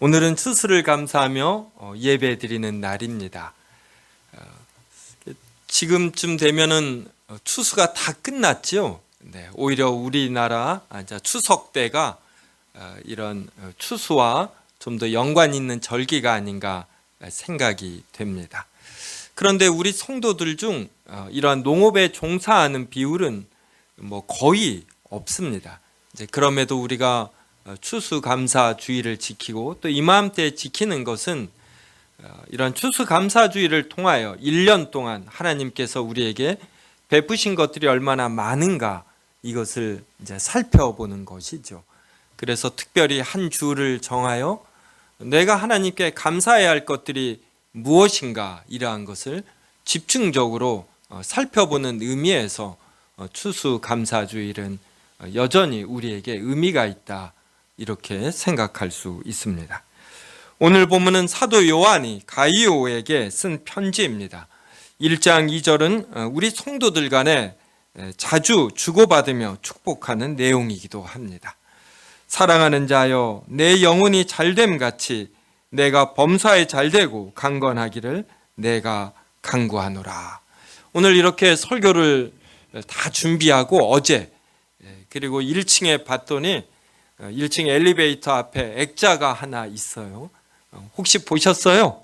오늘은 추수를 감사하며 예배 드리는 날입니다. 지금쯤 되면은 추수가 다 끝났죠. 네, 오히려 우리나라 추석 때가 이런 추수와 좀 더 연관 있는 절기가 아닌가 생각이 됩니다. 그런데 우리 성도들 중 이러한 농업에 종사하는 비율은 거의 없습니다. 그럼에도 우리가 추수감사주의를 지키고 또 이맘때 지키는 것은 이런 추수감사주의를 통하여 1년 동안 하나님께서 우리에게 베푸신 것들이 얼마나 많은가 이것을 이제 살펴보는 것이죠. 그래서 특별히 한 주를 정하여 내가 하나님께 감사해야 할 것들이 무엇인가 이러한 것을 집중적으로 살펴보는 의미에서 추수감사주일은 여전히 우리에게 의미가 있다 이렇게 생각할 수 있습니다. 오늘 본문은 사도 요한이 가이오에게 쓴 편지입니다. 1장 2절은 우리 성도들 간에 자주 주고받으며 축복하는 내용이기도 합니다. 사랑하는 자여, 내 영혼이 잘됨 같이 내가 범사에 잘되고 강건하기를 내가 간구하노라. 오늘 이렇게 설교를 다 준비하고 어제 그리고 1층에 봤더니 1층 엘리베이터 앞에 액자가 하나 있어요. 혹시 보셨어요?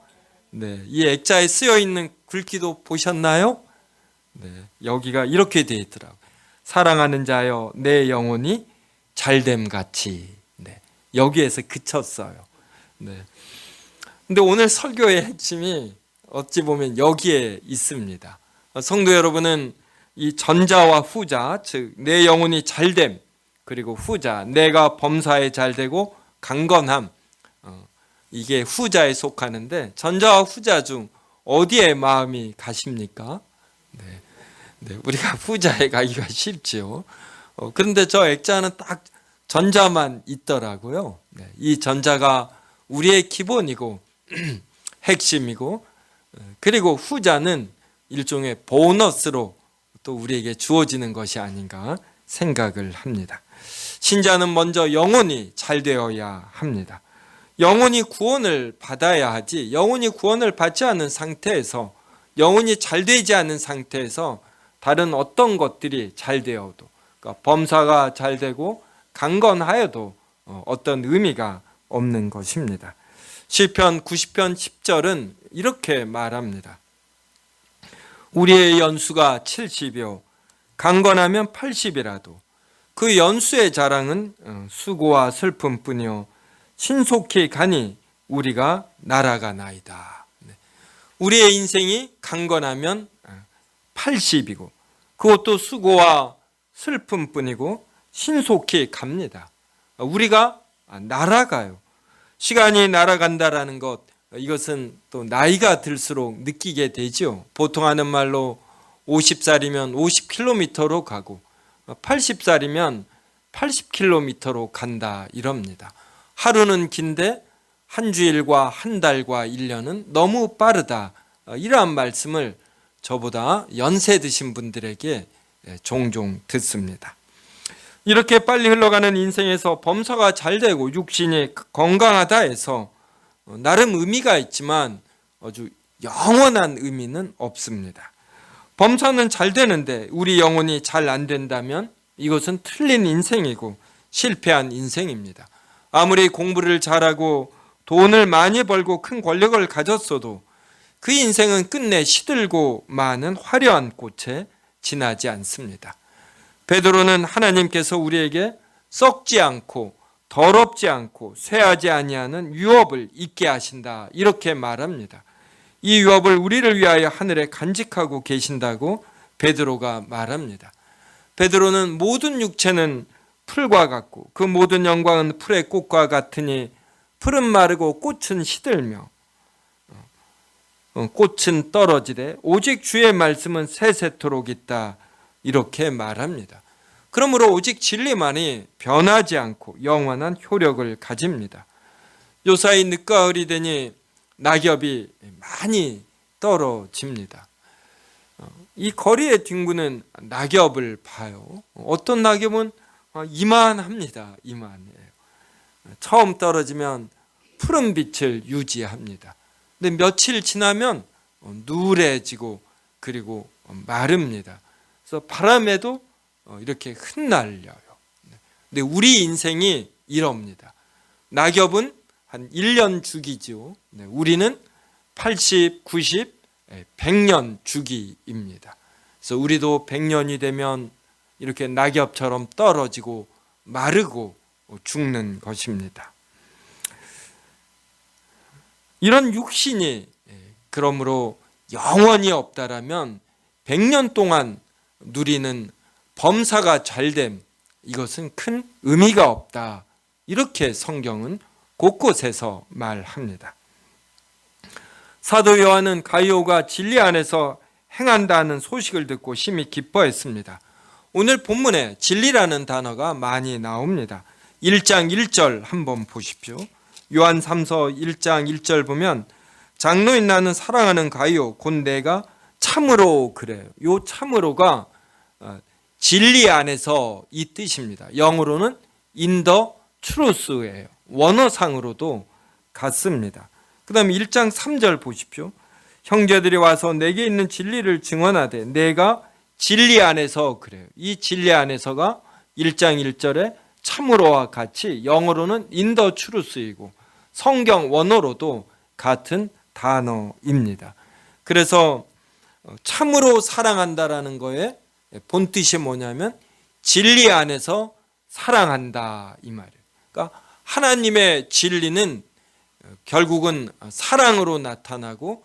네, 이 액자에 쓰여 있는 글귀도 보셨나요? 네, 여기가 이렇게 되어 있더라고요. 사랑하는 자여, 내 영혼이 잘됨 같이. 네, 여기에서 그쳤어요. 네. 근데 오늘 설교의 핵심이 어찌 보면 여기에 있습니다. 성도 여러분은 이 전자와 후자, 즉 내 영혼이 잘됨, 그리고 후자, 내가 범사에 잘되고 강건함, 이게 후자에 속하는데 전자와 후자 중 어디에 마음이 가십니까? 네, 우리가 후자에 가기가 쉽지요. 그런데 저 액자는 딱 전자만 있더라고요. 네, 이 전자가 우리의 기본이고 핵심이고, 그리고 후자는 일종의 보너스로 또 우리에게 주어지는 것이 아닌가 생각을 합니다. 신자는 먼저 영혼이 잘 되어야 합니다. 영혼이 구원을 받아야 하지, 영혼이 구원을 받지 않은 상태에서, 영혼이 잘 되지 않은 상태에서 다른 어떤 것들이 잘 되어도, 그러니까 범사가 잘 되고 강건하여도 어떤 의미가 없는 것입니다. 시편 90편 10절은 이렇게 말합니다. 우리의 연수가 70이요 강건하면 80이라도 그 연수의 자랑은 수고와 슬픔뿐이요 신속히 가니 우리가 날아가나이다. 우리의 인생이 강건하면 80이고 그것도 수고와 슬픔뿐이고 신속히 갑니다. 우리가 날아가요. 시간이 날아간다라는 것, 이것은 또 나이가 들수록 느끼게 되죠. 보통 하는 말로 50살이면 50km로 가고 80살이면 80km로 간다 이럽니다. 하루는 긴데 한 주일과 한 달과 1년은 너무 빠르다, 이러한 말씀을 저보다 연세 드신 분들에게 종종 듣습니다. 이렇게 빨리 흘러가는 인생에서 범사가 잘 되고 육신이 건강하다 해서 나름 의미가 있지만 아주 영원한 의미는 없습니다. 범사는 잘 되는데 우리 영혼이 잘 안 된다면 이것은 틀린 인생이고 실패한 인생입니다. 아무리 공부를 잘하고 돈을 많이 벌고 큰 권력을 가졌어도 그 인생은 끝내 시들고 많은 화려한 꽃에 지나지 않습니다. 베드로는 하나님께서 우리에게 썩지 않고 더럽지 않고 쇠하지 아니하는 유업을 있게 하신다 이렇게 말합니다. 이 유업을 우리를 위하여 하늘에 간직하고 계신다고 베드로가 말합니다. 베드로는 모든 육체는 풀과 같고 그 모든 영광은 풀의 꽃과 같으니 풀은 마르고 꽃은 시들며 꽃은 떨어지되 오직 주의 말씀은 세세토록 있다 이렇게 말합니다. 그러므로 오직 진리만이 변하지 않고 영원한 효력을 가집니다. 요사이 늦가을이 되니 낙엽이 많이 떨어집니다. 이 거리에 뒹구는 낙엽을 봐요. 어떤 낙엽은 이만합니다. 이만해요. 처음 떨어지면 푸른 빛을 유지합니다. 근데 며칠 지나면 누래지고 그리고 마릅니다. 그래서 바람에도 이렇게 흩날려요. 근데 우리 인생이 이럽니다. 낙엽은 한 1년 주기죠. 우리는 80, 90, 100년 주기입니다. 그래서 우리도 100년이 되면 이렇게 낙엽처럼 떨어지고 마르고 죽는 것입니다. 이런 육신이 그러므로 영원히 없다라면 100년 동안 누리는 범사가 잘됨, 이것은 큰 의미가 없다. 이렇게 성경은 곳곳에서 말합니다. 사도 요한은 가이오가 진리 안에서 행한다는 소식을 듣고 심히 기뻐했습니다. 오늘 본문에 진리라는 단어가 많이 나옵니다. 1장 1절 한번 보십시오. 요한 3서 1장 1절 보면 장로인 나는 사랑하는 가이오 곧 내가 참으로 그래요. 요 참으로가 진리 안에서 이 뜻입니다. 영어로는 in the truth예요. 원어상으로도 같습니다. 그 다음에 1장 3절 보십시오. 형제들이 와서 내게 있는 진리를 증언하되 내가 진리 안에서 그래요. 이 진리 안에서가 1장 1절에 참으로와 같이 영어로는 in the truth이고 성경 원어로도 같은 단어입니다. 그래서 참으로 사랑한다라는 거에 본뜻이 뭐냐면 진리 안에서 사랑한다 이 말이에요. 그러니까 하나님의 진리는 결국은 사랑으로 나타나고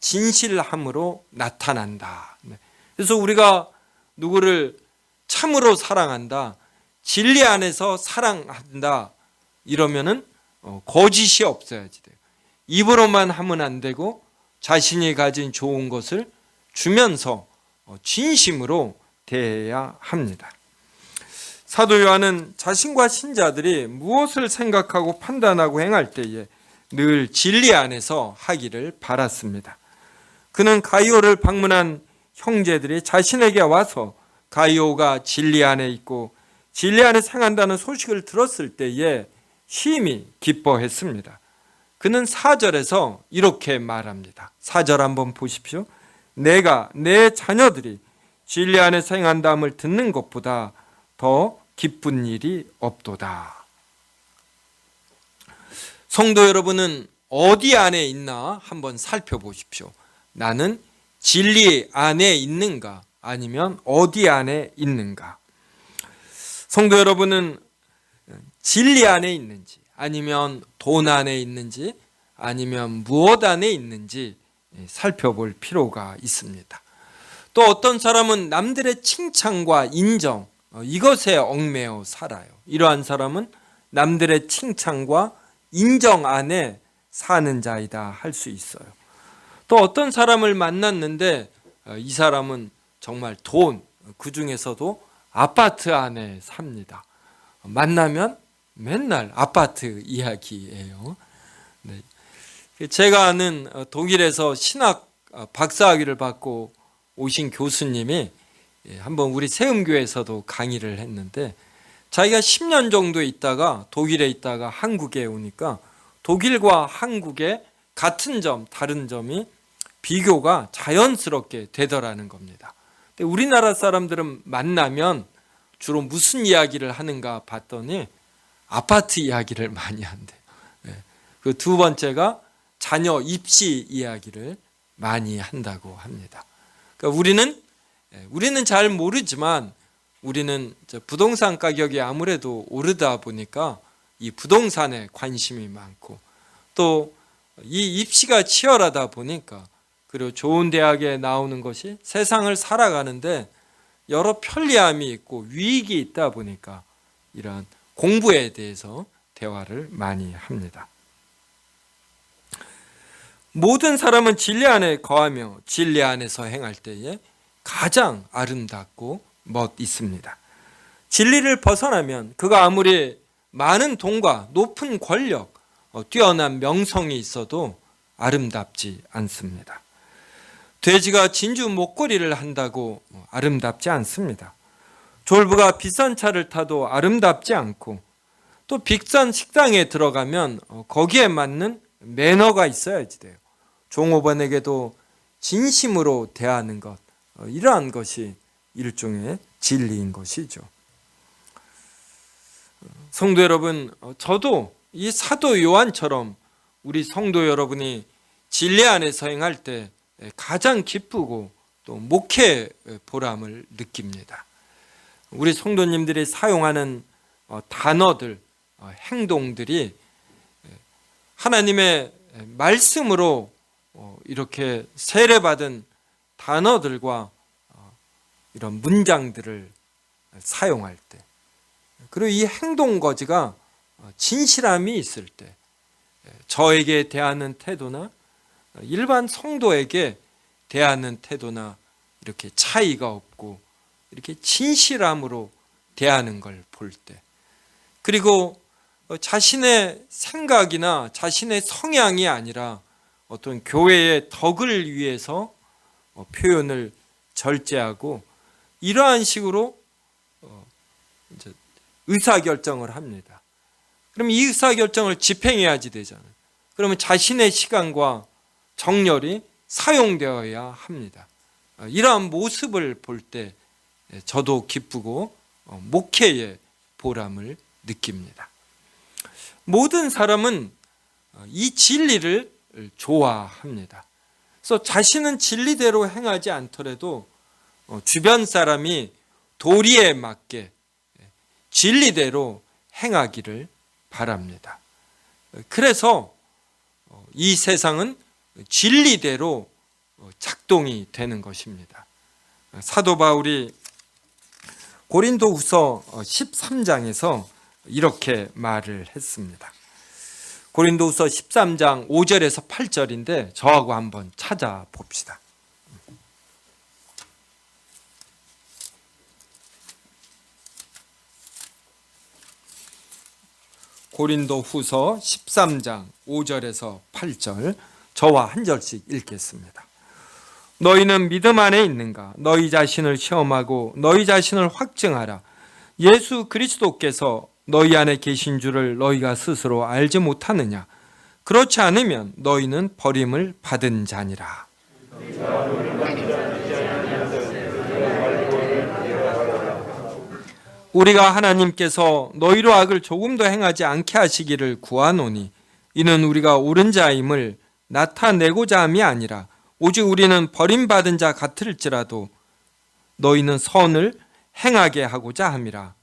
진실함으로 나타난다. 그래서 우리가 누구를 참으로 사랑한다, 진리 안에서 사랑한다 이러면은 거짓이 없어야지 돼요. 입으로만 하면 안 되고 자신이 가진 좋은 것을 주면서 진심으로 대해야 합니다. 사도 요한은 자신과 신자들이 무엇을 생각하고 판단하고 행할 때에 늘 진리 안에서 하기를 바랐습니다. 그는 가이오를 방문한 형제들이 자신에게 와서 가이오가 진리 안에 있고 진리 안에 행한다는 소식을 들었을 때에 심히 기뻐했습니다. 그는 4절에서 이렇게 말합니다. 4절 한번 보십시오. 내가 내 자녀들이 진리 안에 행한다함을 듣는 것보다 더 기쁜 일이 없도다. 성도 여러분은 어디 안에 있나 한번 살펴보십시오. 나는 진리 안에 있는가 아니면 어디 안에 있는가. 성도 여러분은 진리 안에 있는지 아니면 돈 안에 있는지 아니면 무엇 안에 있는지 살펴볼 필요가 있습니다. 또 어떤 사람은 남들의 칭찬과 인정 이것에 얽매여 살아요. 이러한 사람은 남들의 칭찬과 인정 안에 사는 자이다 할 수 있어요. 또 어떤 사람을 만났는데 이 사람은 정말 그 중에서도 아파트 안에 삽니다. 만나면 맨날 아파트 이야기예요. 네. 제가 아는 독일에서 신학 박사학위를 받고 오신 교수님이 한번 우리 세음교에서도 강의를 했는데 자기가 10년 정도 있다가 독일에 있다가 한국에 오니까 독일과 한국의 같은 점, 다른 점이 비교가 자연스럽게 되더라는 겁니다. 근데 우리나라 사람들은 만나면 주로 무슨 이야기를 하는가 봤더니 아파트 이야기를 많이 한대요. 그 두 번째가 자녀 입시 이야기를 많이 한다고 합니다. 그러니까 우리는 잘 모르지만 우리는 부동산 가격이 아무래도 오르다 보니까 이 부동산에 관심이 많고 또 이 입시가 치열하다 보니까 그리고 좋은 대학에 나오는 것이 세상을 살아가는데 여러 편리함이 있고 유익이 있다 보니까 이러한 공부에 대해서 대화를 많이 합니다. 모든 사람은 진리 안에 거하며 진리 안에서 행할 때에 가장 아름답고 멋있습니다. 진리를 벗어나면 그가 아무리 많은 돈과 높은 권력, 뛰어난 명성이 있어도 아름답지 않습니다. 돼지가 진주 목걸이를 한다고 아름답지 않습니다. 졸부가 비싼 차를 타도 아름답지 않고 또 비싼 식당에 들어가면 거기에 맞는 매너가 있어야지 돼요. 종업원에게도 진심으로 대하는 것, 이러한 것이 일종의 진리인 것이죠. 성도 여러분, 저도 이 사도 요한처럼 우리 성도 여러분이 진리 안에서 행할 때 가장 기쁘고 또 목회 보람을 느낍니다. 우리 성도님들이 사용하는 단어들, 행동들이 하나님의 말씀으로 이렇게 세례받은 단어들과 이런 문장들을 사용할 때, 그리고 이 행동 거지가 진실함이 있을 때, 저에게 대하는 태도나 일반 성도에게 대하는 태도나 이렇게 차이가 없고 이렇게 진실함으로 대하는 걸 볼 때, 그리고 자신의 생각이나 자신의 성향이 아니라 어떤 교회의 덕을 위해서 표현을 절제하고 이러한 식으로 이제 의사결정을 합니다. 그럼 이 의사결정을 집행해야지 되잖아요. 그러면 자신의 시간과 정열이 사용되어야 합니다. 이러한 모습을 볼 때 저도 기쁘고 목회의 보람을 느낍니다. 모든 사람은 이 진리를 좋아합니다. 그래서 자신은 진리대로 행하지 않더라도 주변 사람이 도리에 맞게 진리대로 행하기를 바랍니다. 그래서 이 세상은 진리대로 작동이 되는 것입니다. 사도 바울이 고린도후서 13장에서 이렇게 말을 했습니다. 고린도후서 13장 5절에서 8절인데 저하고 한번 찾아봅시다. 고린도후서 13장 5절에서 8절, 저와 한 절씩 읽겠습니다. 너희는 믿음 안에 있는가? 너희 자신을 시험하고 너희 자신을 확증하라. 예수 그리스도께서 너희 안에 계신 줄을 너희가 스스로 알지 못하느냐? 그렇지 않으면 너희는 버림을 받은 자니라. 우리가 하나님께서 너희로 악을 조금도 행하지 않게 하시기를 구하노니 이는 우리가 옳은 자임을 나타내고자 함이 아니라 오직 우리는 버림받은 자 같을지라도 너희는 선을 행하게 하고자 함이라.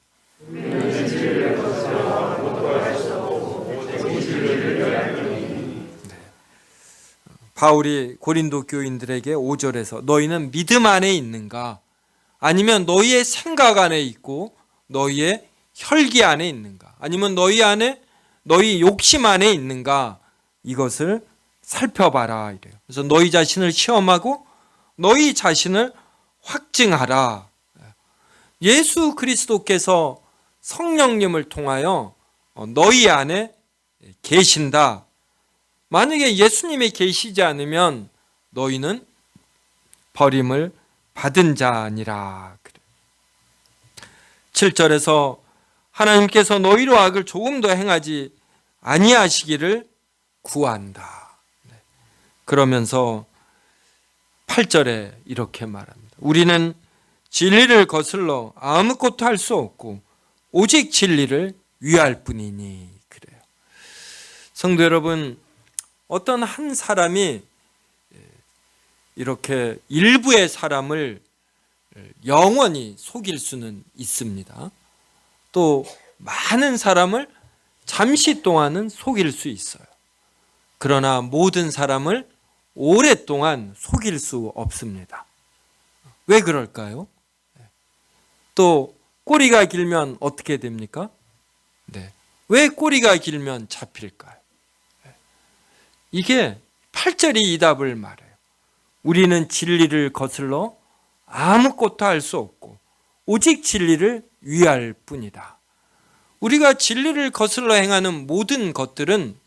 바울이 고린도 교인들에게 5절에서 너희는 믿음 안에 있는가? 아니면 너희의 생각 안에 있고 너희의 혈기 안에 있는가? 아니면 너희 안에 너희 욕심 안에 있는가? 이것을 살펴봐라 이래요. 그래서 너희 자신을 시험하고 너희 자신을 확증하라. 예수 그리스도께서 성령님을 통하여 너희 안에 계신다. 만약에 예수님이 계시지 않으면 너희는 버림을 받은 자니라. 7절에서 하나님께서 너희로 악을 조금도 행하지 아니하시기를 구한다. 그러면서 8절에 이렇게 말합니다. 우리는 진리를 거슬러 아무것도 할 수 없고 오직 진리를 위할 뿐이니. 그래요. 성도 여러분, 어떤 한 사람이 이렇게 일부의 사람을 영원히 속일 수는 있습니다. 또 많은 사람을 잠시 동안은 속일 수 있어요. 그러나 모든 사람을 오랫동안 속일 수 없습니다. 왜 그럴까요? 또 꼬리가 길면 어떻게 됩니까? 왜 꼬리가 길면 잡힐까요? 이게 8절이 이 답을 말해요. 우리는 진리를 거슬러 아무것도 할 수 없고 오직 진리를 위할 뿐이다. 우리가 진리를 거슬러 행하는 모든 것들은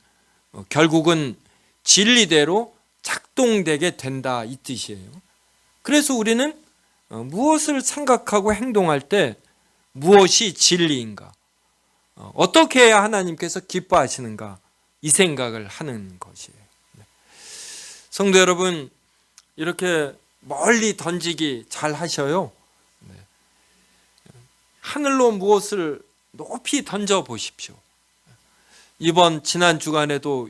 결국은 진리대로 작동되게 된다 이 뜻이에요. 그래서 우리는 무엇을 생각하고 행동할 때 무엇이 진리인가, 어떻게 해야 하나님께서 기뻐하시는가, 이 생각을 하는 것이에요. 성도 여러분, 이렇게 멀리 던지기 잘 하셔요. 하늘로 무엇을 높이 던져 보십시오. 지난 주간에도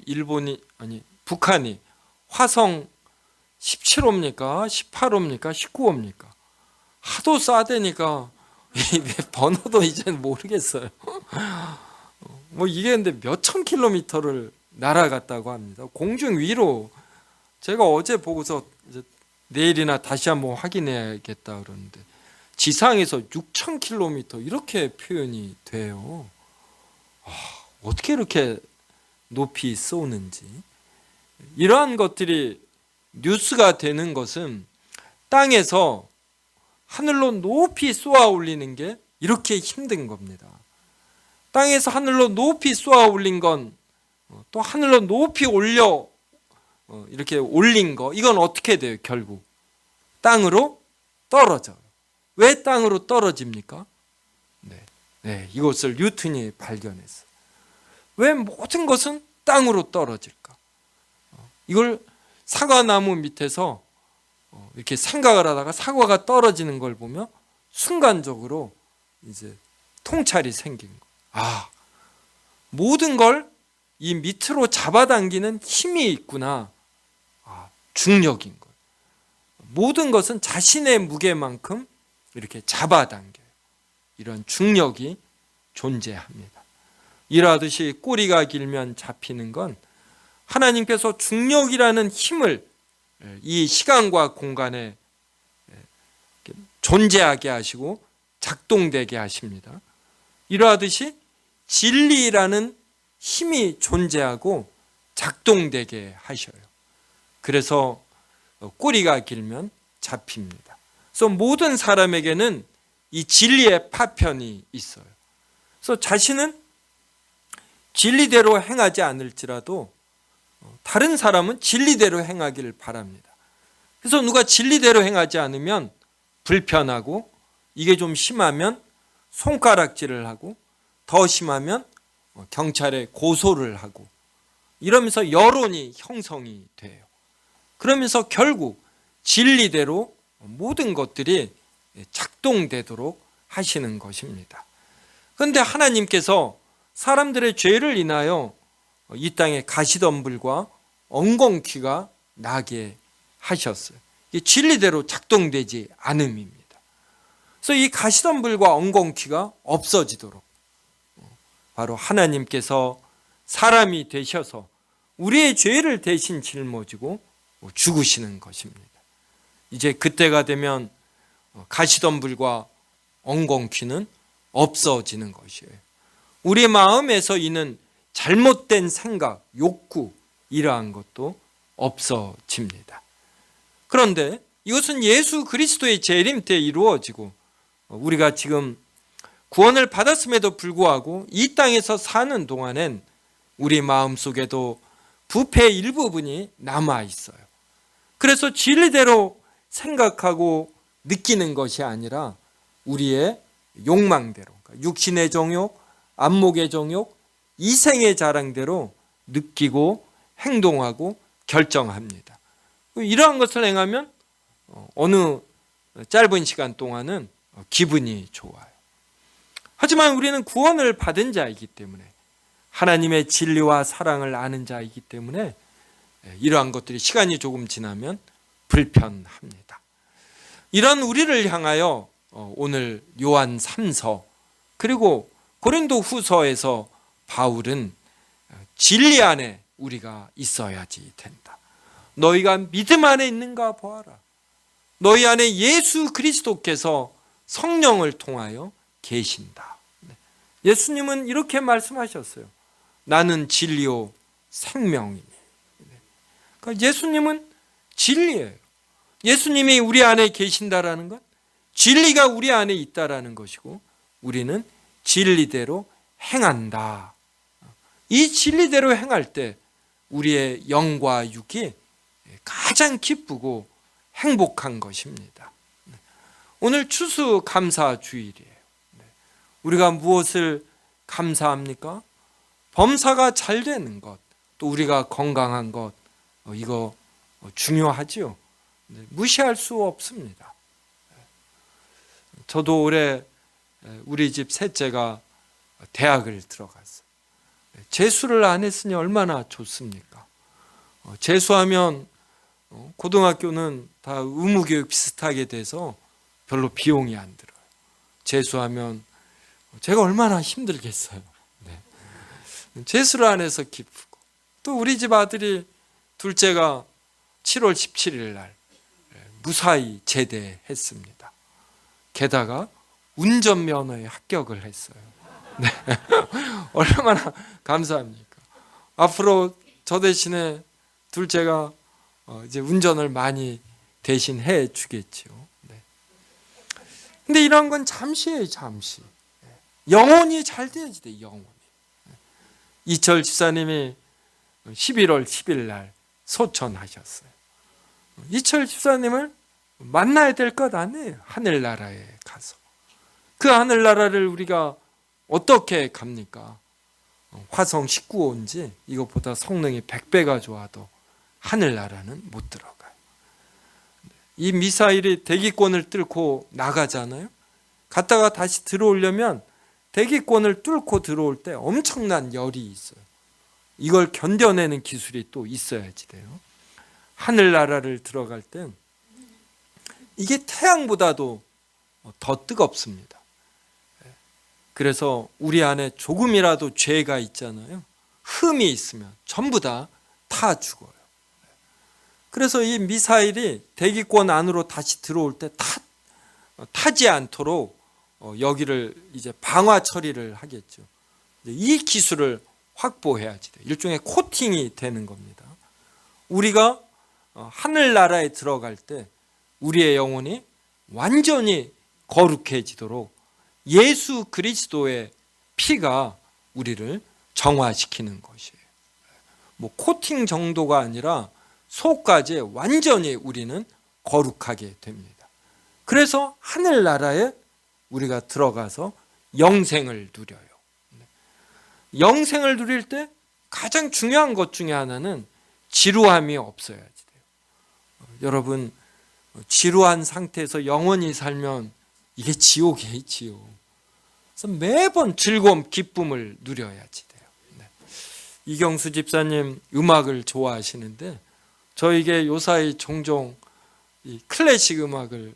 북한이 화성 17호입니까? 18호입니까? 19호입니까? 하도 쏴대니까 번호도 이제는 모르겠어요. 이게 근데 몇천 킬로미터를 날아갔다고 합니다. 공중 위로. 제가 어제 보고서 이제 내일이나 다시 한번 확인해야겠다 그러는데 지상에서 6천 킬로미터 이렇게 표현이 돼요. 어떻게 이렇게 높이 쏘는지. 이러한 것들이 뉴스가 되는 것은 땅에서 하늘로 높이 쏘아 올리는 게 이렇게 힘든 겁니다. 땅에서 하늘로 높이 쏘아 올린 건 또 하늘로 높이 이렇게 올린 거, 이건 어떻게 돼요? 결국 땅으로 떨어져요. 왜 땅으로 떨어집니까? 이것을 뉴턴이 발견했어요. 왜 모든 것은 땅으로 떨어질까? 이걸 사과나무 밑에서 이렇게 생각을 하다가 사과가 떨어지는 걸 보면 순간적으로 이제 통찰이 생긴 거예요. 모든 걸 이 밑으로 잡아당기는 힘이 있구나. 중력인 거예요. 모든 것은 자신의 무게만큼 이렇게 잡아당겨요. 이런 중력이 존재합니다. 이러하듯이 꼬리가 길면 잡히는 건 하나님께서 중력이라는 힘을 이 시간과 공간에 존재하게 하시고 작동되게 하십니다. 이러하듯이 진리라는 힘이 존재하고 작동되게 하셔요. 그래서 꼬리가 길면 잡힙니다. 그래서 모든 사람에게는 이 진리의 파편이 있어요. 그래서 자신은 진리대로 행하지 않을지라도 다른 사람은 진리대로 행하기를 바랍니다. 그래서 누가 진리대로 행하지 않으면 불편하고, 이게 좀 심하면 손가락질을 하고, 더 심하면 경찰에 고소를 하고, 이러면서 여론이 형성이 돼요. 그러면서 결국 진리대로 모든 것들이 작동되도록 하시는 것입니다. 그런데 하나님께서 사람들의 죄를 인하여 이 땅에 가시덤불과 엉겅퀴가 나게 하셨어요. 이게 진리대로 작동되지 않음입니다. 그래서 이 가시덤불과 엉겅퀴가 없어지도록 바로 하나님께서 사람이 되셔서 우리의 죄를 대신 짊어지고 죽으시는 것입니다. 이제 그때가 되면 가시덤불과 엉겅퀴는 없어지는 것이에요. 우리 마음에서 있는 잘못된 생각, 욕구, 이러한 것도 없어집니다. 그런데 이것은 예수 그리스도의 재림 때 이루어지고, 우리가 지금 구원을 받았음에도 불구하고 이 땅에서 사는 동안엔 우리 마음속에도 부패의 일부분이 남아 있어요. 그래서 진리대로 생각하고 느끼는 것이 아니라 우리의 욕망대로, 육신의 정욕, 안목의 정욕, 이생의 자랑대로 느끼고 행동하고 결정합니다. 이러한 것을 행하면 어느 짧은 시간 동안은 기분이 좋아요. 하지만 우리는 구원을 받은 자이기 때문에, 하나님의 진리와 사랑을 아는 자이기 때문에 이러한 것들이 시간이 조금 지나면 불편합니다. 이런 우리를 향하여 오늘 요한 3서 그리고 고린도 후서에서 바울은 진리 안에 우리가 있어야지 된다. 너희가 믿음 안에 있는가 보아라. 너희 안에 예수 그리스도께서 성령을 통하여 계신다. 예수님은 이렇게 말씀하셨어요. 나는 진리요 생명이니. 그러니까 예수님은 진리예요. 예수님이 우리 안에 계신다라는 것, 진리가 우리 안에 있다라는 것이고, 우리는 진리대로 행한다. 이 진리대로 행할 때 우리의 영과 육이 가장 기쁘고 행복한 것입니다. 오늘 추수감사주일이에요. 우리가 무엇을 감사합니까? 범사가 잘 되는 것, 또 우리가 건강한 것, 이거 중요하지요. 무시할 수 없습니다. 저도 올해 우리 집 셋째가 대학을 들어갔어요. 재수를 안 했으니 얼마나 좋습니까? 재수하면 고등학교는 다 의무교육 비슷하게 돼서 별로 비용이 안 들어요. 재수하면 제가 얼마나 힘들겠어요. 네. 재수를 안 해서 기쁘고, 또 우리 집 아들이 둘째가 7월 17일 날 무사히 제대했습니다. 게다가 운전면허에 합격을 했어요. 네. 얼마나 감사합니까? 앞으로 저 대신에 둘째가 이제 운전을 많이 대신 해 주겠죠. 네. 근데 이런 건 잠시예요, 잠시. 영원히 잘 돼야지 돼, 영원히. 이철 집사님이 11월 10일 날 소천하셨어요. 이철 집사님을 만나야 될 것 아니에요, 하늘나라에 가서. 그 하늘나라를 우리가 어떻게 갑니까? 화성 19호인지 이것보다 성능이 100배가 좋아도 하늘나라는 못 들어가요. 이 미사일이 대기권을 뚫고 나가잖아요. 갔다가 다시 들어오려면 대기권을 뚫고 들어올 때 엄청난 열이 있어요. 이걸 견뎌내는 기술이 또 있어야지 돼요. 하늘나라를 들어갈 땐 이게 태양보다도 더 뜨겁습니다. 그래서 우리 안에 조금이라도 죄가 있잖아요. 흠이 있으면 전부 다 죽어요. 그래서 이 미사일이 대기권 안으로 다시 들어올 때 타지 않도록 여기를 이제 방화 처리를 하겠죠. 이 기술을 확보해야지 돼요. 일종의 코팅이 되는 겁니다. 우리가 하늘나라에 들어갈 때 우리의 영혼이 완전히 거룩해지도록 예수 그리스도의 피가 우리를 정화시키는 것이에요. 뭐 코팅 정도가 아니라 속까지 완전히 우리는 거룩하게 됩니다. 그래서 하늘나라에 우리가 들어가서 영생을 누려요. 영생을 누릴 때 가장 중요한 것 중에 하나는 지루함이 없어야지 돼요. 여러분, 지루한 상태에서 영원히 살면 이게 지옥이에요, 지옥. 그래서 매번 즐거움, 기쁨을 누려야지 돼요. 네. 이경수 집사님 음악을 좋아하시는데 저에게 요사이 종종 이 클래식 음악을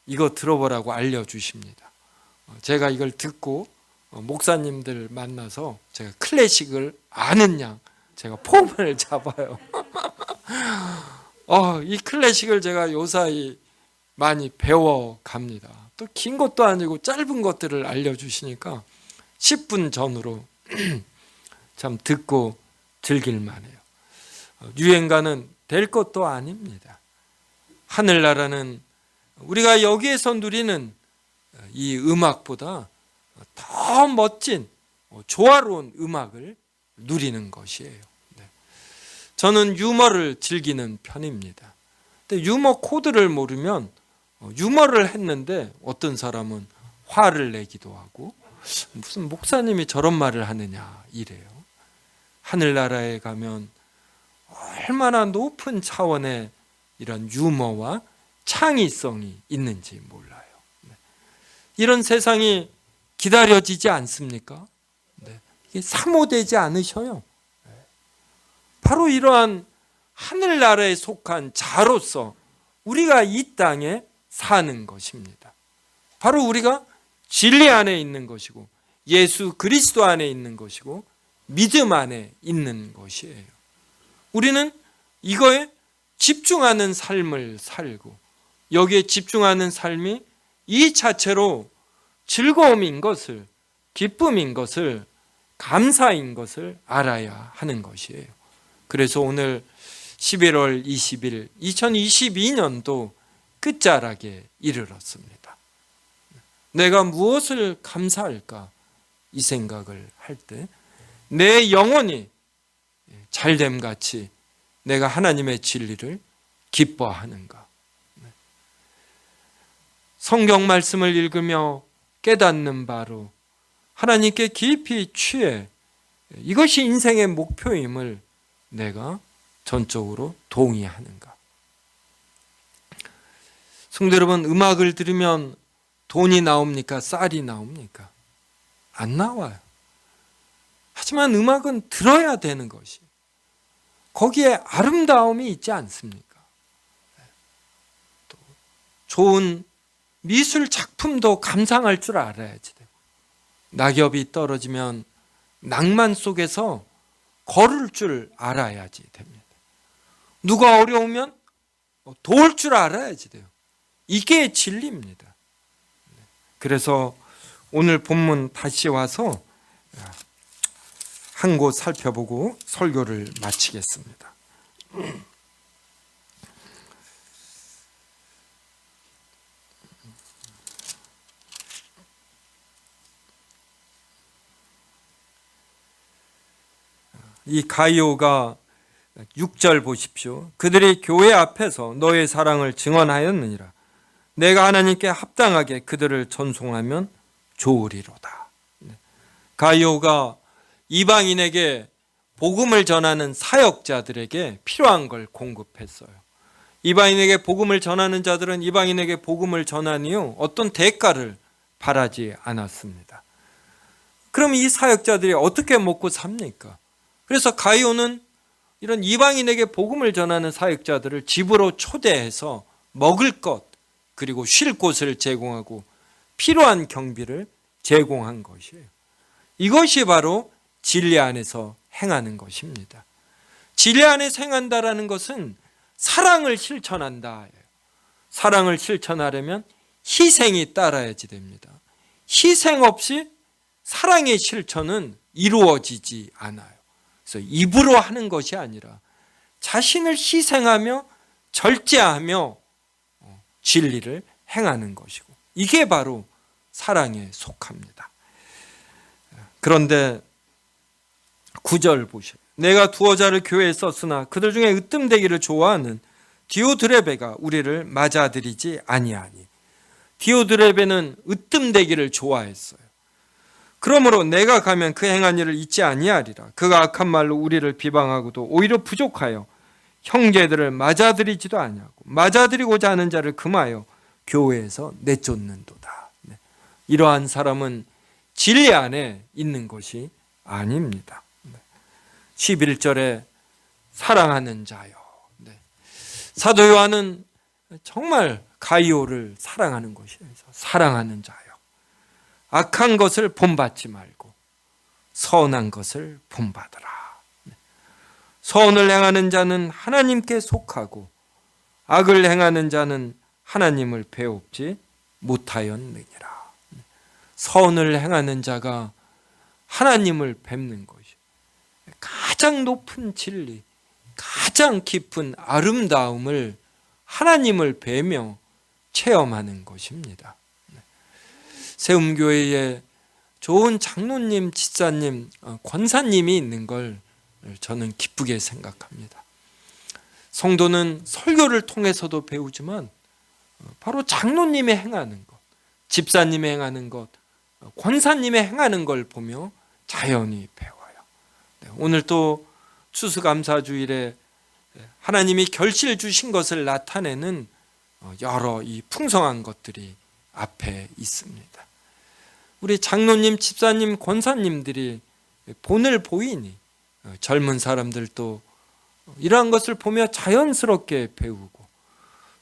이거 들어보라고 알려주십니다. 제가 이걸 듣고 목사님들 만나서 제가 클래식을 아는 양 제가 폼을 잡아요. 이 클래식을 제가 요사이 많이 배워갑니다. 또 긴 것도 아니고 짧은 것들을 알려주시니까 10분 전으로 참 듣고 즐길만해요. 유행가는 될 것도 아닙니다. 하늘나라는 우리가 여기에서 누리는 이 음악보다 더 멋진 조화로운 음악을 누리는 것이에요. 저는 유머를 즐기는 편입니다. 근데 유머 코드를 모르면 유머를 했는데 어떤 사람은 화를 내기도 하고 무슨 목사님이 저런 말을 하느냐 이래요. 하늘나라에 가면 얼마나 높은 차원의 이런 유머와 창의성이 있는지 몰라요. 이런 세상이 기다려지지 않습니까? 이게 사모되지 않으셔요. 바로 이러한 하늘나라에 속한 자로서 우리가 이 땅에 사는 것입니다. 바로 우리가 진리 안에 있는 것이고 예수 그리스도 안에 있는 것이고 믿음 안에 있는 것이에요. 우리는 이거에 집중하는 삶을 살고 여기에 집중하는 삶이 이 자체로 즐거움인 것을, 기쁨인 것을, 감사인 것을 알아야 하는 것이에요. 그래서 오늘 11월 20일 2022년도 끝자락에 이르렀습니다. 내가 무엇을 감사할까? 이 생각을 할 때 내 영혼이 잘됨같이 내가 하나님의 진리를 기뻐하는가? 성경 말씀을 읽으며 깨닫는 바로 하나님께 깊이 취해 이것이 인생의 목표임을 내가 전적으로 동의하는가? 성도 여러분, 음악을 들으면 돈이 나옵니까? 쌀이 나옵니까? 안 나와요. 하지만 음악은 들어야 되는 것이, 거기에 아름다움이 있지 않습니까? 또 좋은 미술 작품도 감상할 줄 알아야지 돼요. 낙엽이 떨어지면 낭만 속에서 걸을 줄 알아야지 됩니다. 누가 어려우면 도울 줄 알아야지 돼요. 이게 진리입니다. 그래서 오늘 본문 다시 와서 한 곳 살펴보고 설교를 마치겠습니다. 이 가이오가 6절 보십시오. 그들이 교회 앞에서 너의 사랑을 증언하였느니라. 내가 하나님께 합당하게 그들을 전송하면 좋으리로다. 가이오가 이방인에게 복음을 전하는 사역자들에게 필요한 걸 공급했어요. 이방인에게 복음을 전하는 자들은 이방인에게 복음을 전한 이후 어떤 대가를 바라지 않았습니다. 그럼 이 사역자들이 어떻게 먹고 삽니까? 그래서 가이오는 이런 이방인에게 복음을 전하는 사역자들을 집으로 초대해서 먹을 것, 그리고 쉴 곳을 제공하고 필요한 경비를 제공한 것이에요. 이것이 바로 진리 안에서 행하는 것입니다. 진리 안에서 행한다라는 것은 사랑을 실천한다. 사랑을 실천하려면 희생이 따라야지 됩니다. 희생 없이 사랑의 실천은 이루어지지 않아요. 그래서 입으로 하는 것이 아니라 자신을 희생하며 절제하며 진리를 행하는 것이고, 이게 바로 사랑에 속합니다. 그런데 9절 보세요. 내가 두어 자를 교회에 썼으나 그들 중에 으뜸되기를 좋아하는 디오드레베가 우리를 맞아들이지 아니하니. 디오드레베는 으뜸되기를 좋아했어요. 그러므로 내가 가면 그 행한 일을 잊지 아니하리라. 그가 악한 말로 우리를 비방하고도 오히려 부족하여 형제들을 맞아들이지도 아니하고 맞아들이고자 하는 자를 금하여 교회에서 내쫓는도다. 이러한 사람은 진리 안에 있는 것이 아닙니다. 11절에 사랑하는 자요. 사도 요한은 정말 가이오를 사랑하는 것이에요. 사랑하는 자요. 악한 것을 본받지 말고 선한 것을 본받으라. 선을 행하는 자는 하나님께 속하고 악을 행하는 자는 하나님을 배웁지 못하였느니라. 선을 행하는 자가 하나님을 뵙는 것이 가장 높은 진리, 가장 깊은 아름다움을 하나님을 뵈며 체험하는 것입니다. 세움교회에 좋은 장로님, 집사님, 권사님이 있는 걸 저는 기쁘게 생각합니다. 성도는 설교를 통해서도 배우지만 바로 장로님이 행하는 것, 집사님이 행하는 것, 권사님이 행하는 걸 보며 자연히 배워요. 오늘 또 추수감사주일에 하나님이 결실 주신 것을 나타내는 여러 이 풍성한 것들이 앞에 있습니다. 우리 장로님, 집사님, 권사님들이 본을 보이니 젊은 사람들도 이러한 것을 보며 자연스럽게 배우고,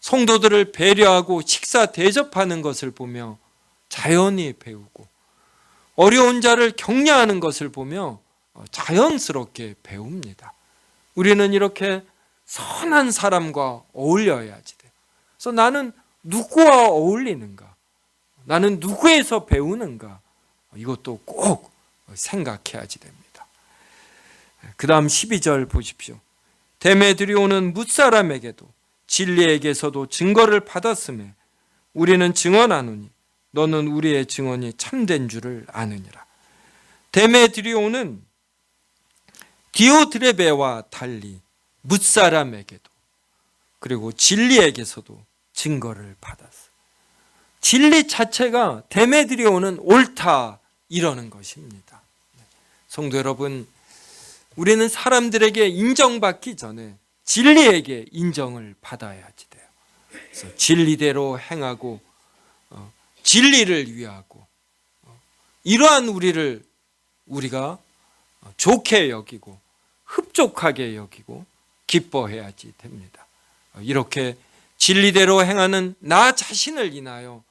성도들을 배려하고 식사 대접하는 것을 보며 자연히 배우고, 어려운 자를 격려하는 것을 보며 자연스럽게 배웁니다. 우리는 이렇게 선한 사람과 어울려야지 돼요. 그래서 나는 누구와 어울리는가? 나는 누구에서 배우는가? 이것도 꼭 생각해야지 됩니다. 그 다음 12절 보십시오. 데메드리오는 뭇사람에게도 진리에게서도 증거를 받았음에 우리는 증언하노니 너는 우리의 증언이 참된 줄을 아느니라. 데메드리오는 디오드레베와 달리 뭇사람에게도 그리고 진리에게서도 증거를 받았어요. 진리 자체가 데메드리오는 옳다 이러는 것입니다. 성도 여러분, 우리는 사람들에게 인정받기 전에 진리에게 인정을 받아야지 돼요. 그래서 진리대로 행하고 진리를 위하고 이러한 우리가 좋게 여기고 흡족하게 여기고 기뻐해야지 됩니다. 이렇게 진리대로 행하는 나 자신을 인하여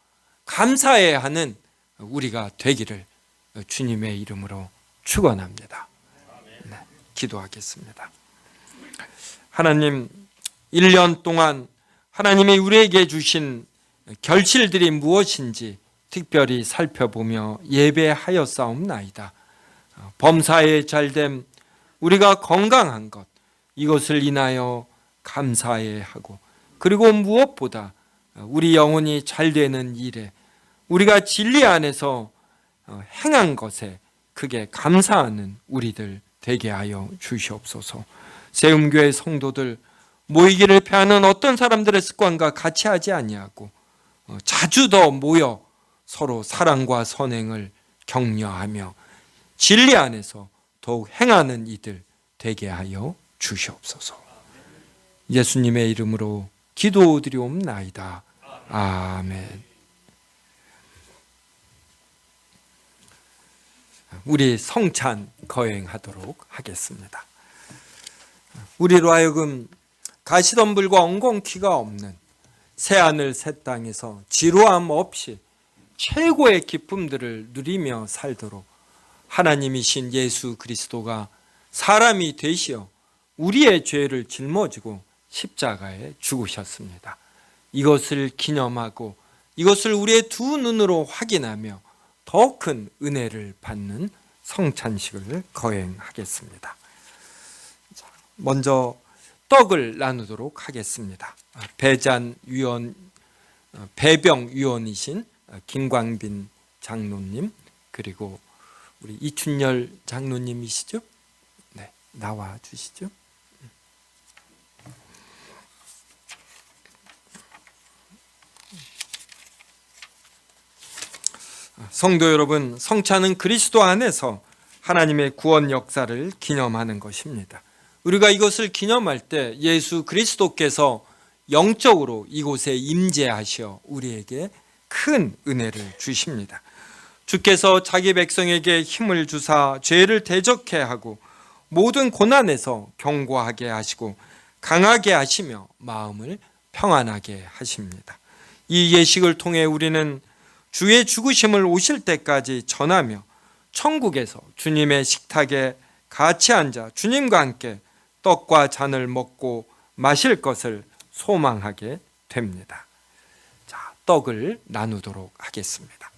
감사해야 하는 우리가 되기를 주님의 이름으로 축원합니다. 네, 기도하겠습니다. 하나님, 1년 동안 하나님이 우리에게 주신 결실들이 무엇인지 특별히 살펴보며 예배하였사옵나이다. 범사에 잘됨, 우리가 건강한 것, 이것을 인하여 감사해야 하고, 그리고 무엇보다 우리 영혼이 잘 되는 일에 우리가 진리 안에서 행한 것에 크게 감사하는 우리들 되게 하여 주시옵소서. 세움교회 성도들 모이기를 패하는 어떤 사람들의 습관과 같이 하지 아니하고 자주 더 모여 서로 사랑과 선행을 격려하며 진리 안에서 더욱 행하는 이들 되게 하여 주시옵소서. 예수님의 이름으로 기도드리옵나이다. 아멘. 우리 성찬 거행하도록 하겠습니다. 우리로 하여금 가시덤불과 엉겅퀴가 없는 새하늘 새 땅에서 지루함 없이 최고의 기쁨들을 누리며 살도록 하나님이신 예수 그리스도가 사람이 되시어 우리의 죄를 짊어지고 십자가에 죽으셨습니다. 이것을 기념하고 이것을 우리의 두 눈으로 확인하며 더 큰 은혜를 받는 성찬식을 거행하겠습니다. 먼저 떡을 나누도록 하겠습니다. 배병 위원이신 김광빈 장로님, 그리고 우리 이춘열 장로님이시죠? 네, 나와 주시죠. 성도 여러분, 성찬은 그리스도 안에서 하나님의 구원 역사를 기념하는 것입니다. 우리가 이것을 기념할 때 예수 그리스도께서 영적으로 이곳에 임재하셔 우리에게 큰 은혜를 주십니다. 주께서 자기 백성에게 힘을 주사 죄를 대적해 하고 모든 고난에서 견고하게 하시고 강하게 하시며 마음을 평안하게 하십니다. 이 예식을 통해 우리는 주의 죽으심을 오실 때까지 전하며 천국에서 주님의 식탁에 같이 앉아 주님과 함께 떡과 잔을 먹고 마실 것을 소망하게 됩니다. 자, 떡을 나누도록 하겠습니다.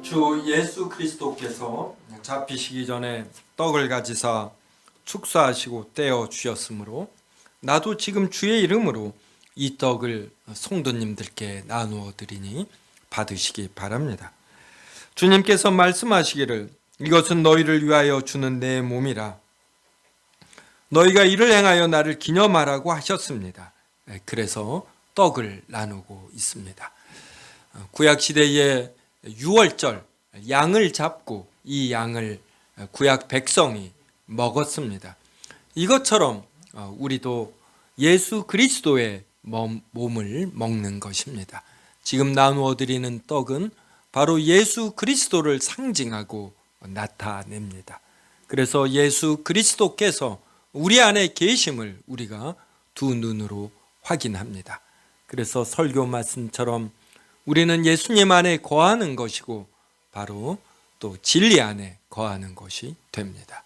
주 예수 그리스도께서 잡히시기 전에 떡을 가지사 축사하시고 떼어 주셨으므로 나도 지금 주의 이름으로 이 떡을 성도님들께 나누어 드리니 받으시기 바랍니다. 주님께서 말씀하시기를 이것은 너희를 위하여 주는 내 몸이라 너희가 이를 행하여 나를 기념하라고 하셨습니다. 그래서 떡을 나누고 있습니다. 구약시대의 6월절 양을 잡고 이 양을 구약 백성이 먹었습니다. 이것처럼 우리도 예수 그리스도의 몸을 먹는 것입니다. 지금 나누어 드리는 떡은 바로 예수 그리스도를 상징하고 나타냅니다. 그래서 예수 그리스도께서 우리 안에 계심을 우리가 두 눈으로 확인합니다. 그래서 설교 말씀처럼 우리는 예수님 안에 거하는 것이고 바로 또 진리 안에 거하는 것이 됩니다.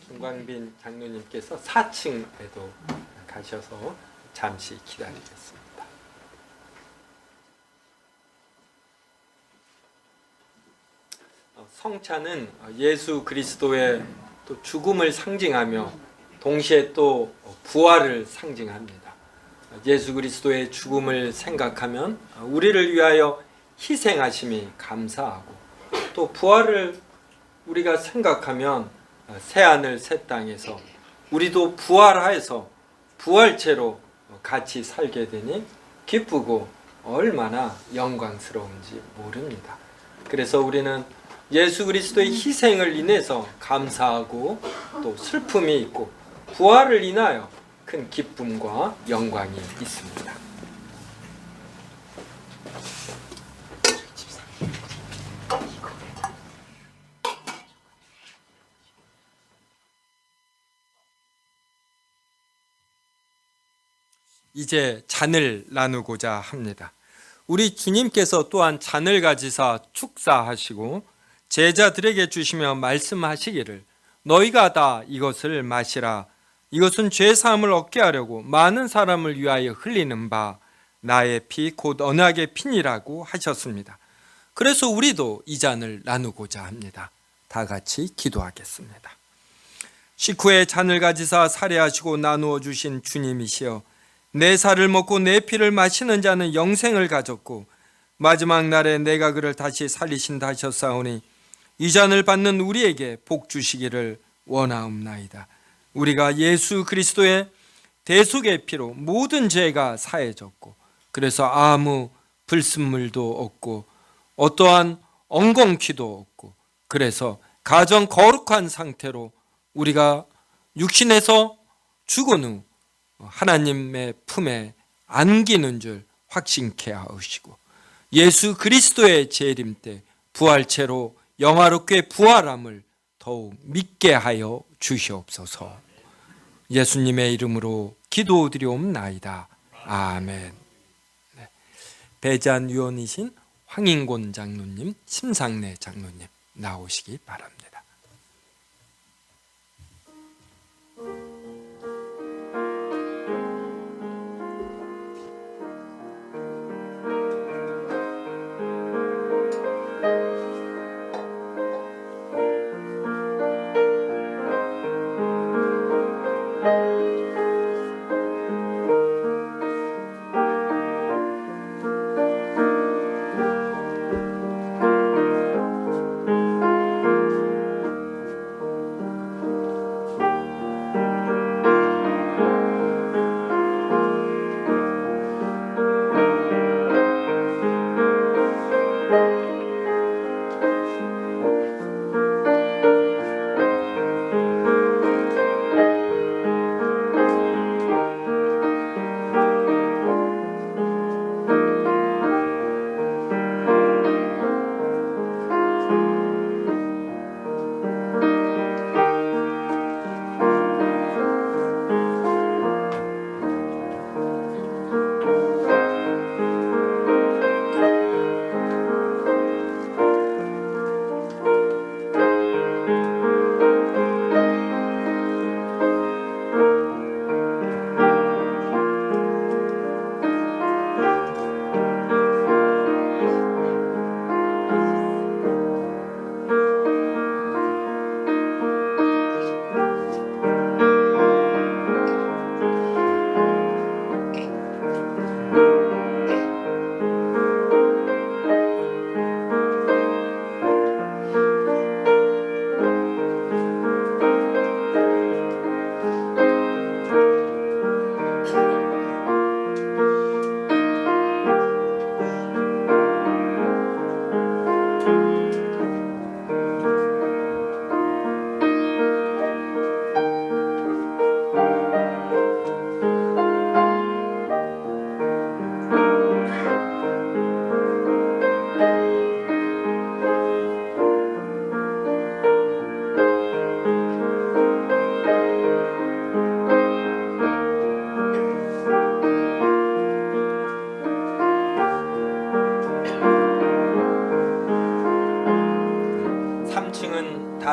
김광빈 장로님께서 4층에도 가셔서 잠시 기다리겠습니다. 성찬은 예수 그리스도의 또 죽음을 상징하며 동시에 또 부활을 상징합니다. 예수 그리스도의 죽음을 생각하면 우리를 위하여 희생하심이 감사하고, 또 부활을 우리가 생각하면 새하늘 새 땅에서 우리도 부활하여서 부활체로 같이 살게 되니 기쁘고 얼마나 영광스러운지 모릅니다. 그래서 우리는 예수 그리스도의 희생을 인해서 감사하고 또 슬픔이 있고, 부활을 인하여 큰 기쁨과 영광이 있습니다. 이제 잔을 나누고자 합니다. 우리 주님께서 또한 잔을 가지사 축사하시고 제자들에게 주시며 말씀하시기를, 너희가 다 이것을 마시라. 이것은 죄 사함을 얻게 하려고 많은 사람을 위하여 흘리는 바 나의 피 곧 언약의 피니라고 하셨습니다. 그래서 우리도 이 잔을 나누고자 합니다. 다 같이 기도하겠습니다. 식후에 잔을 가지사 살해하시고 나누어 주신 주님이시여, 내 살을 먹고 내 피를 마시는 자는 영생을 가졌고 마지막 날에 내가 그를 다시 살리신다 하셨사오니, 이 잔을 받는 우리에게 복 주시기를 원하옵나이다. 우리가 예수 그리스도의 대속의 피로 모든 죄가 사해졌고, 그래서 아무 불순물도 없고 어떠한 엉겅퀴도 없고, 그래서 가정 거룩한 상태로 우리가 육신에서 죽은 후 하나님의 품에 안기는 줄 확신케 하시고, 예수 그리스도의 재림 때 부활체로 영화롭게 부활함을 더욱 믿게 하여 주시옵소서. 예수님의 이름으로 기도드리옵나이다. 아멘. 배잔 위원이신 황인곤 장로님, 심상래 장로님 나오시기 바랍니다.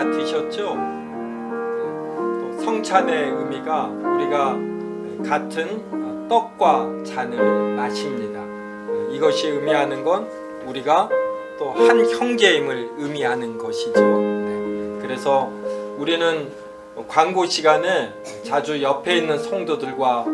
맡으셨죠? 또 성찬의 의미가 우리가 같은 떡과 잔을 마십니다. 이것이 의미하는 건 우리가 또 한 형제임을 의미하는 것이죠. 그래서 우리는 광고 시간에 자주 옆에 있는 성도들과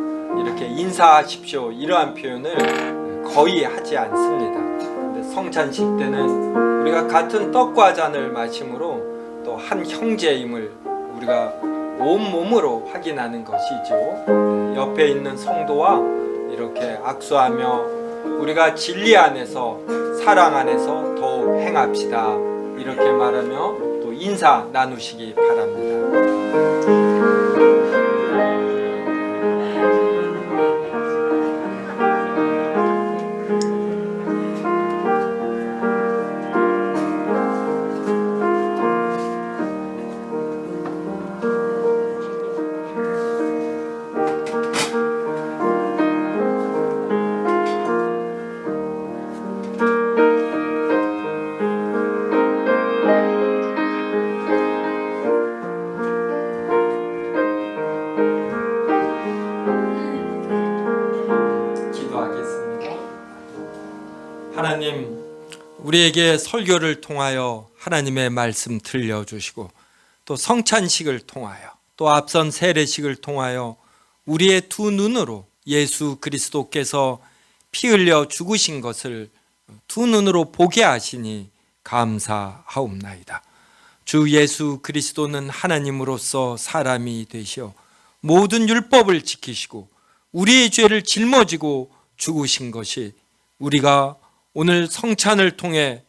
이렇게 인사하십시오 이러한 표현을 거의 하지 않습니다. 근데 성찬식 때는 우리가 같은 떡과 잔을 마심으로 또 한 형제임을 우리가 온몸으로 확인하는 것이죠. 옆에 있는 성도와 이렇게 악수하며 우리가 진리 안에서 사랑 안에서 더욱 행합시다 이렇게 말하며 또 인사 나누시기 바랍니다. 하나님, 우리에게 설교를 통하여 하나님의 말씀 들려주시고 또 성찬식을 통하여 또 앞선 세례식을 통하여 우리의 두 눈으로 예수 그리스도께서 피 흘려 죽으신 것을 두 눈으로 보게 하시니 감사하옵나이다. 주 예수 그리스도는 하나님으로서 사람이 되시어 모든 율법을 지키시고 우리의 죄를 짊어지고 죽으신 것이 우리가 오늘 성찬을 통해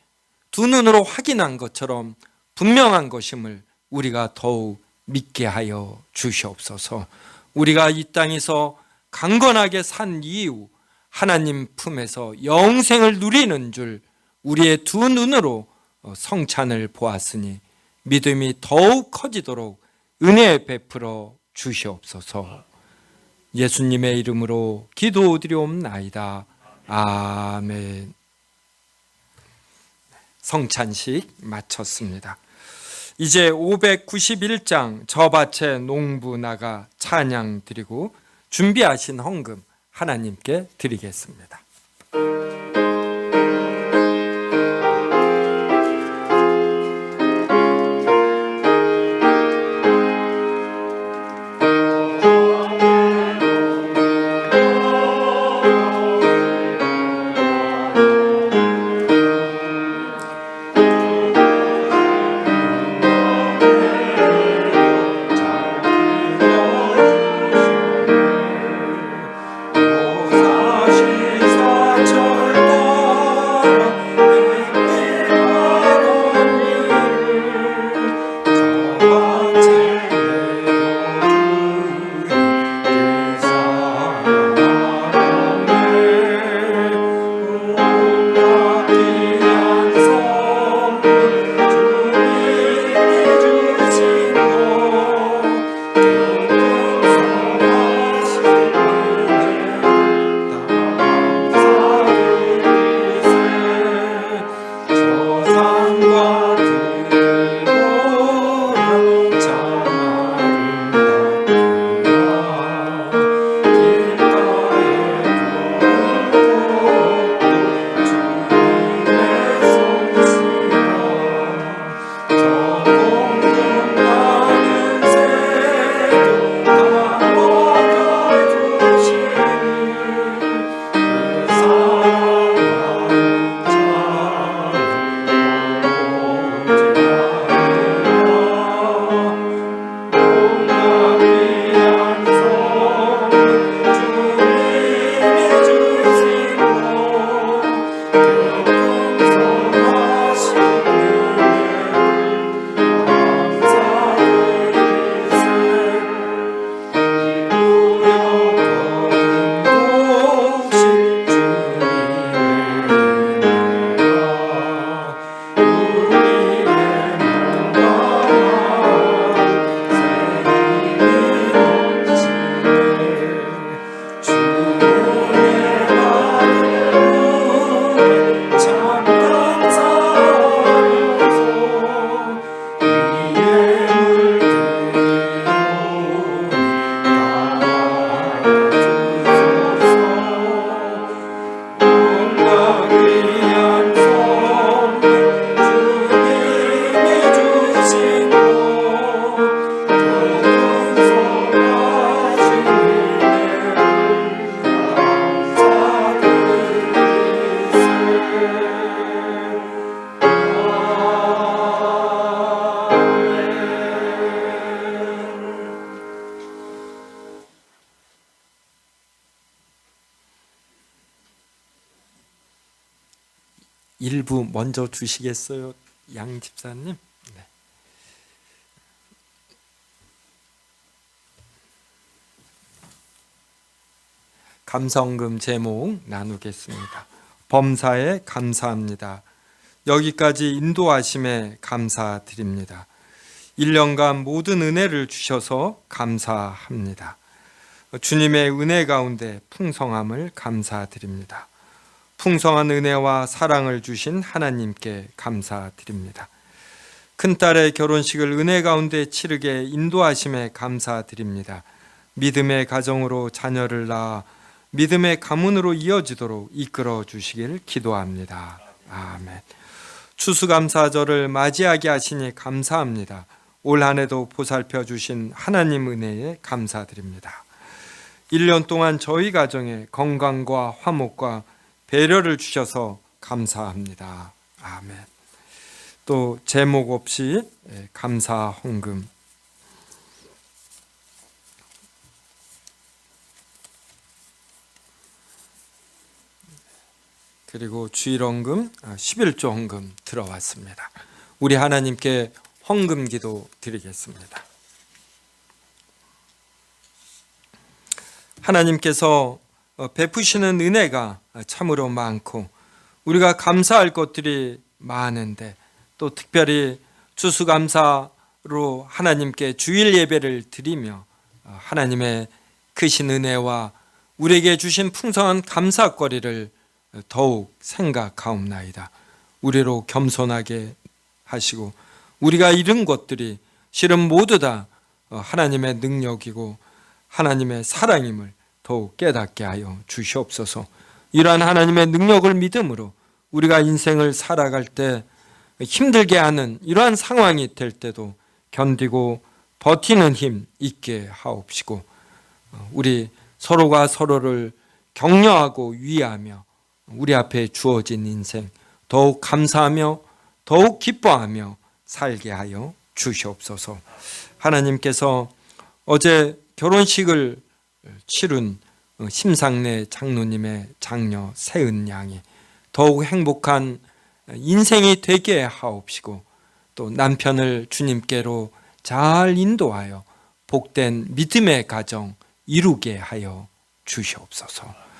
두 눈으로 확인한 것처럼 분명한 것임을 우리가 더욱 믿게 하여 주시옵소서. 우리가 이 땅에서 강건하게 산 이후 하나님 품에서 영생을 누리는 줄 우리의 두 눈으로 성찬을 보았으니 믿음이 더욱 커지도록 은혜 베풀어 주시옵소서. 예수님의 이름으로 기도드리옵나이다. 아멘. 성찬식 마쳤습니다. 이제 591장 저밭에 농부 나가 찬양 드리고 준비하신 헌금 하나님께 드리겠습니다. 사시사 일부 먼저 주시겠어요, 양 집사님? 네. 감사헌금 제목 나누겠습니다. 범사에 감사합니다. 여기까지 인도하심에 감사드립니다. 1년간 모든 은혜를 주셔서 감사합니다. 주님의 은혜 가운데 풍성함을 감사드립니다. 풍성한 은혜와 사랑을 주신 하나님께 감사드립니다. 큰딸의 결혼식을 은혜 가운데 치르게 인도하심에 감사드립니다. 믿음의 가정으로 자녀를 낳아 믿음의 가문으로 이어지도록 이끌어 주시길 기도합니다. 아멘. 추수감사절을 맞이하게 하시니 감사합니다. 올 한 해도 보살펴 주신 하나님 은혜에 감사드립니다. 1년 동안 저희 가정에 건강과 화목과 배려를 주셔서 감사합니다. 아멘. 또 제목 없이 감사 헌금. 그리고 주일헌금 11조 헌금 들어왔습니다. 우리 하나님께 헌금 기도 드리겠습니다. 하나님께서 베푸시는 은혜가 참으로 많고 우리가 감사할 것들이 많은데 또 특별히 추수감사로 하나님께 주일 예배를 드리며 하나님의 크신 은혜와 우리에게 주신 풍성한 감사거리를 더욱 생각하옵나이다. 우리로 겸손하게 하시고 우리가 잃은 것들이 실은 모두 다 하나님의 능력이고 하나님의 사랑임을 더욱 깨닫게 하여 주시옵소서. 이러한 하나님의 능력을 믿음으로 우리가 인생을 살아갈 때 힘들게 하는 이러한 상황이 될 때도 견디고 버티는 힘 있게 하옵시고 우리 서로가 서로를 격려하고 위하며 우리 앞에 주어진 인생 더욱 감사하며 더욱 기뻐하며 살게 하여 주시옵소서. 하나님께서 어제 결혼식을 치룬 심상래 장로님의 장녀 세은 양이 더욱 행복한 인생이 되게 하옵시고 또 남편을 주님께로 잘 인도하여 복된 믿음의 가정 이루게 하여 주시옵소서.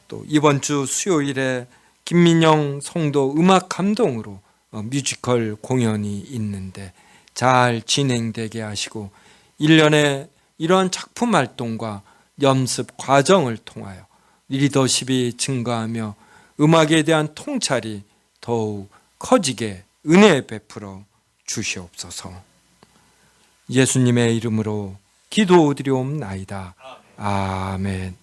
또 이번 주 수요일에 김민영 성도 음악 감동으로 뮤지컬 공연이 있는데 잘 진행되게 하시고 1년에 이러한 작품 활동과 연습 과정을 통하여 리더십이 증가하며 음악에 대한 통찰이 더욱 커지게 은혜 베풀어 주시옵소서. 예수님의 이름으로 기도드리옵나이다. 아멘.